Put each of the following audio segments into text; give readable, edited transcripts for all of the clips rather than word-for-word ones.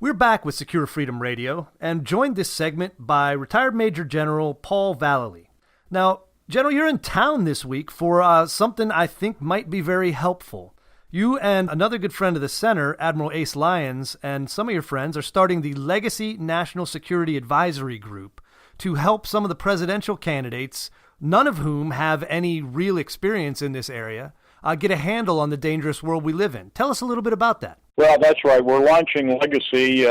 We're back with Secure Freedom Radio and joined this segment by retired Major General Paul Vallely. Now, General, you're in town this week for something I think might be very helpful. You and another good friend of the center, Admiral Ace Lyons, and some of your friends are starting the Legacy National Security Advisory Group to help some of the presidential candidates, none of whom have any real experience in this area, get a handle on the dangerous world we live in. Tell us a little bit about that. Well, that's right. We're launching Legacy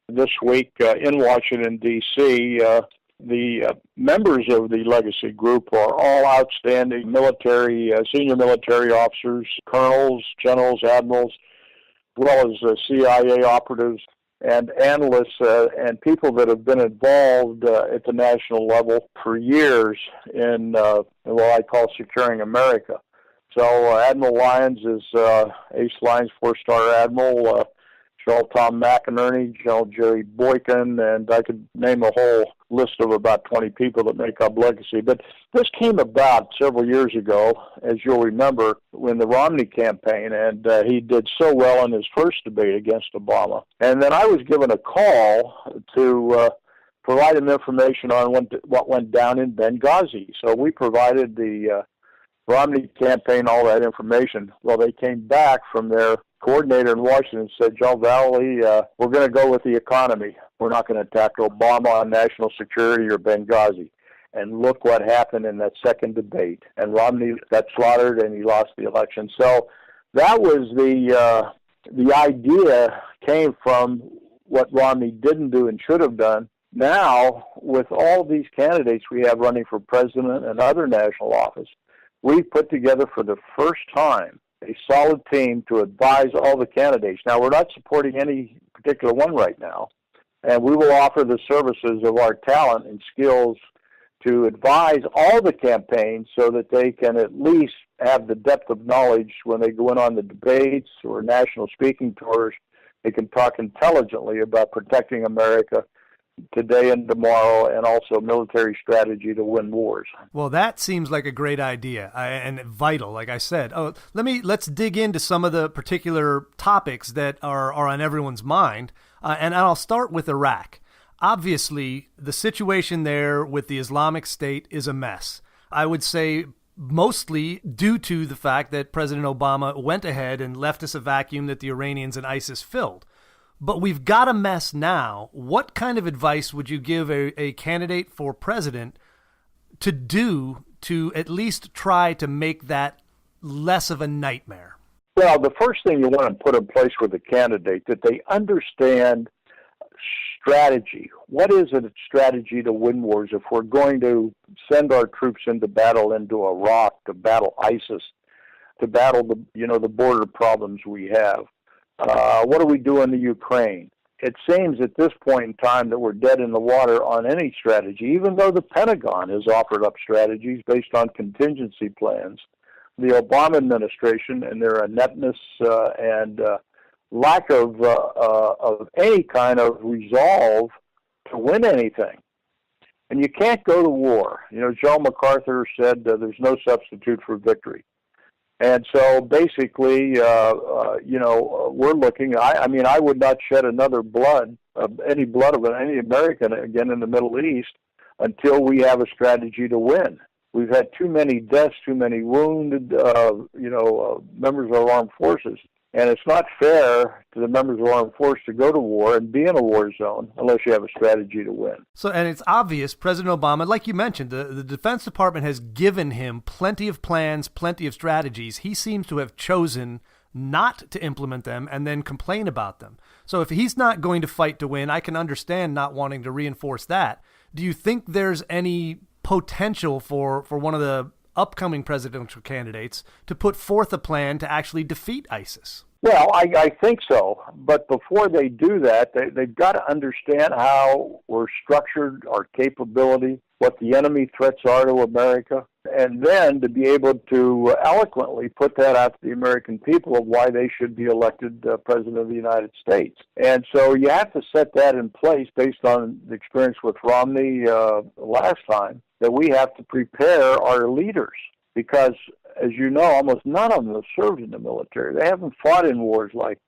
this week in Washington, D.C. The members of the Legacy Group are all outstanding military, senior military officers, colonels, generals, admirals, as well as CIA operatives and analysts and people that have been involved at the national level for years in what I call securing America. So Admiral Lyons is Ace Lyons, four-star admiral, General Tom McInerney, General Jerry Boykin, and I could name a whole list of about 20 people that make up Legacy. But this came about several years ago, as you'll remember, when the Romney campaign, and he did so well in his first debate against Obama. And then I was given a call to provide him information on what went down in Benghazi. So we provided the Romney campaign all that information. Well, they came back from their coordinator in Washington and said, Joe Valley, we're going to go with the economy. We're not going to attack Obama on national security or Benghazi. And look what happened in that second debate. And Romney got slaughtered and he lost the election. So that was the idea came from what Romney didn't do and should have done. Now, with all these candidates we have running for president and other national office, we've put together for the first time a solid team to advise all the candidates. Now, we're not supporting any particular one right now, and we will offer the services of our talent and skills to advise all the campaigns so that they can at least have the depth of knowledge when they go in on the debates or national speaking tours. They can talk intelligently about protecting America today and tomorrow, and also military strategy to win wars. Well, that seems like a great idea and vital, like I said. Let's dig into some of the particular topics that are on everyone's mind, and I'll start with Iraq. Obviously, the situation there with the Islamic State is a mess. I would say mostly due to the fact that President Obama went ahead and left us a vacuum that the Iranians and ISIS filled. But we've got a mess now. What kind of advice would you give a candidate for president to do to at least try to make that less of a nightmare? Well, the first thing you want to put in place with a candidate, that they understand strategy. What is a strategy to win wars if we're going to send our troops into battle into Iraq, to battle ISIS, to battle the border problems we have? What do we do in the Ukraine? It seems at this point in time that we're dead in the water on any strategy, even though the Pentagon has offered up strategies based on contingency plans. The Obama administration and their ineptness and lack of any kind of resolve to win anything. And you can't go to war. Joe MacArthur said there's no substitute for victory. And so basically, we're looking, I would not shed any blood of any American again in the Middle East until we have a strategy to win. We've had too many deaths, too many wounded, members of our armed forces. And it's not fair to the members of our armed forces to go to war and be in a war zone unless you have a strategy to win. So, and it's obvious President Obama, like you mentioned, the Defense Department has given him plenty of plans, plenty of strategies. He seems to have chosen not to implement them and then complain about them. So if he's not going to fight to win, I can understand not wanting to reinforce that. Do you think there's any potential for one of the upcoming presidential candidates to put forth a plan to actually defeat ISIS? Well, I think so. But before they do that, they've got to understand how we're structured, our capability, what the enemy threats are to America, and then to be able to eloquently put that out to the American people of why they should be elected President of the United States. And so you have to set that in place based on the experience with Romney last time, that we have to prepare our leaders. Because as you know, almost none of them have served in the military. They haven't fought in wars like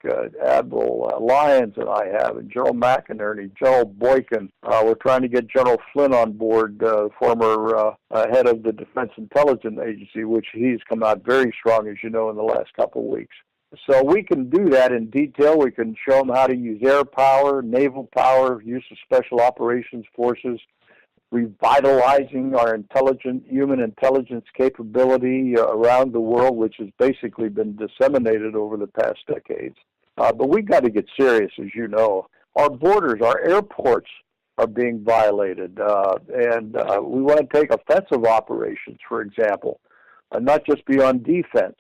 Admiral Lyons and I have, and General McInerney, General Boykin. We're trying to get General Flynn on board, former head of the Defense Intelligence Agency, which he's come out very strong, as you know, in the last couple of weeks. So we can do that in detail. We can show them how to use air power, naval power, use of special operations forces, revitalizing our human intelligence capability around the world, which has basically been disseminated over the past decades. But we've got to get serious, as you know. Our borders, our airports are being violated, and we want to take offensive operations, for example, not just be on defense.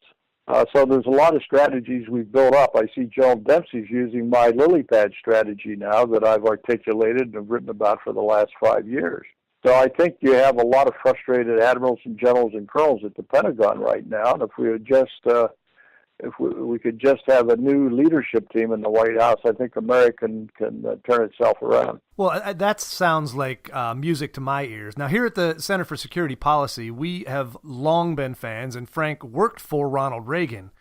So there's a lot of strategies we've built up. I see General Dempsey's using my lily pad strategy now that I've articulated and have written about for the last 5 years. So I think you have a lot of frustrated admirals and generals and colonels at the Pentagon right now. And if we would just, if we could just have a new leadership team in the White House, I think America can turn itself around. Well, that sounds like music to my ears. Now, here at the Center for Security Policy, we have long been fans, and Frank worked for Ronald Reagan.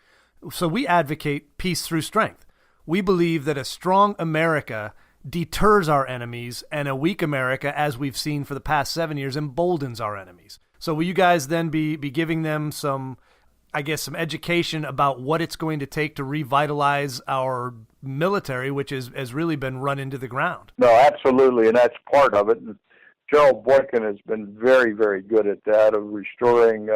So we advocate peace through strength. We believe that a strong America deters our enemies, and a weak America, as we've seen for the past 7 years, emboldens our enemies. So will you guys then be giving them some education about what it's going to take to revitalize our military, which has really been run into the ground? No, absolutely, and that's part of it. And General Boykin has been very, very good at that, of restoring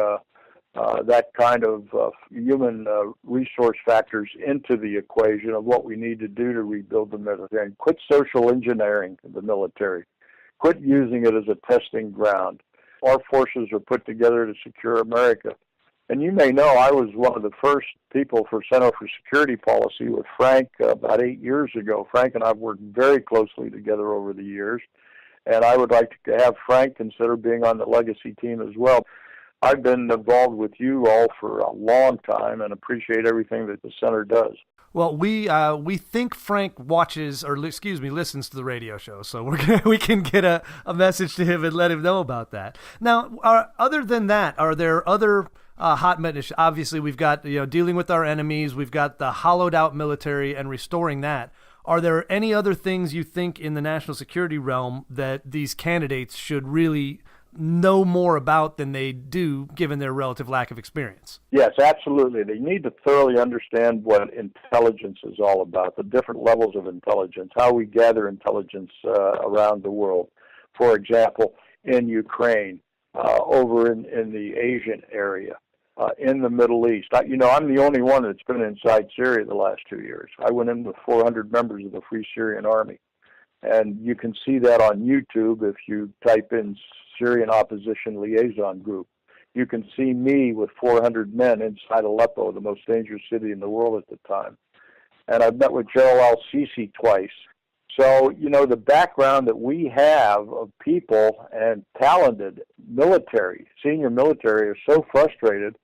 that kind of human resource factors into the equation of what we need to do to rebuild the military. And quit social engineering the military. Quit using it as a testing ground. Our forces are put together to secure America. And you may know I was one of the first people for Center for Security Policy with Frank about 8 years ago. Frank and I have worked very closely together over the years, and I would like to have Frank consider being on the legacy team as well. I've been involved with you all for a long time and appreciate everything that the center does. Well, we think Frank listens to the radio show, so we can get a message to him and let him know about that. Now, other than that, are there other hot methods? Obviously, we've got dealing with our enemies, we've got the hollowed out military and restoring that. Are there any other things you think in the national security realm that these candidates should really know more about than they do, given their relative lack of experience? Yes, absolutely. They need to thoroughly understand what intelligence is all about, the different levels of intelligence, how we gather intelligence around the world. For example, in Ukraine, over in the Asian area, in the Middle East. I'm the only one that's been inside Syria the last 2 years. I went in with 400 members of the Free Syrian Army. And you can see that on YouTube if you type in Syrian Opposition Liaison Group. You can see me with 400 men inside Aleppo, the most dangerous city in the world at the time. And I've met with General al-Sisi twice. So, the background that we have of people and talented military, senior military, are so frustrated.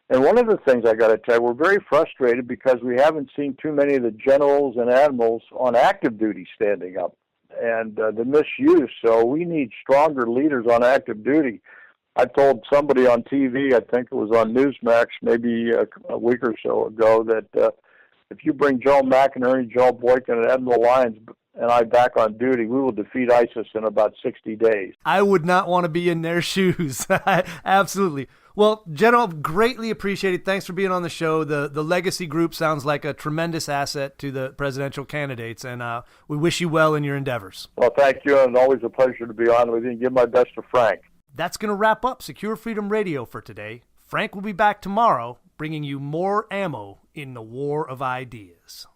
And one of the things I got to tell you, we're very frustrated because we haven't seen too many of the generals and admirals on active duty standing up, and the misuse. So we need stronger leaders on active duty. I told somebody on TV, I think it was on Newsmax, maybe a week or so ago, that if you bring Joe McInerney, Joe Boykin, and Admiral Lyons and I back on duty, we will defeat ISIS in about 60 days. I would not want to be in their shoes. Absolutely. Well, General, greatly appreciated. Thanks for being on the show. The Legacy Group sounds like a tremendous asset to the presidential candidates, and we wish you well in your endeavors. Well, thank you, and always a pleasure to be on with you, and give my best to Frank. That's going to wrap up Secure Freedom Radio for today. Frank will be back tomorrow, bringing you more ammo in the war of ideas.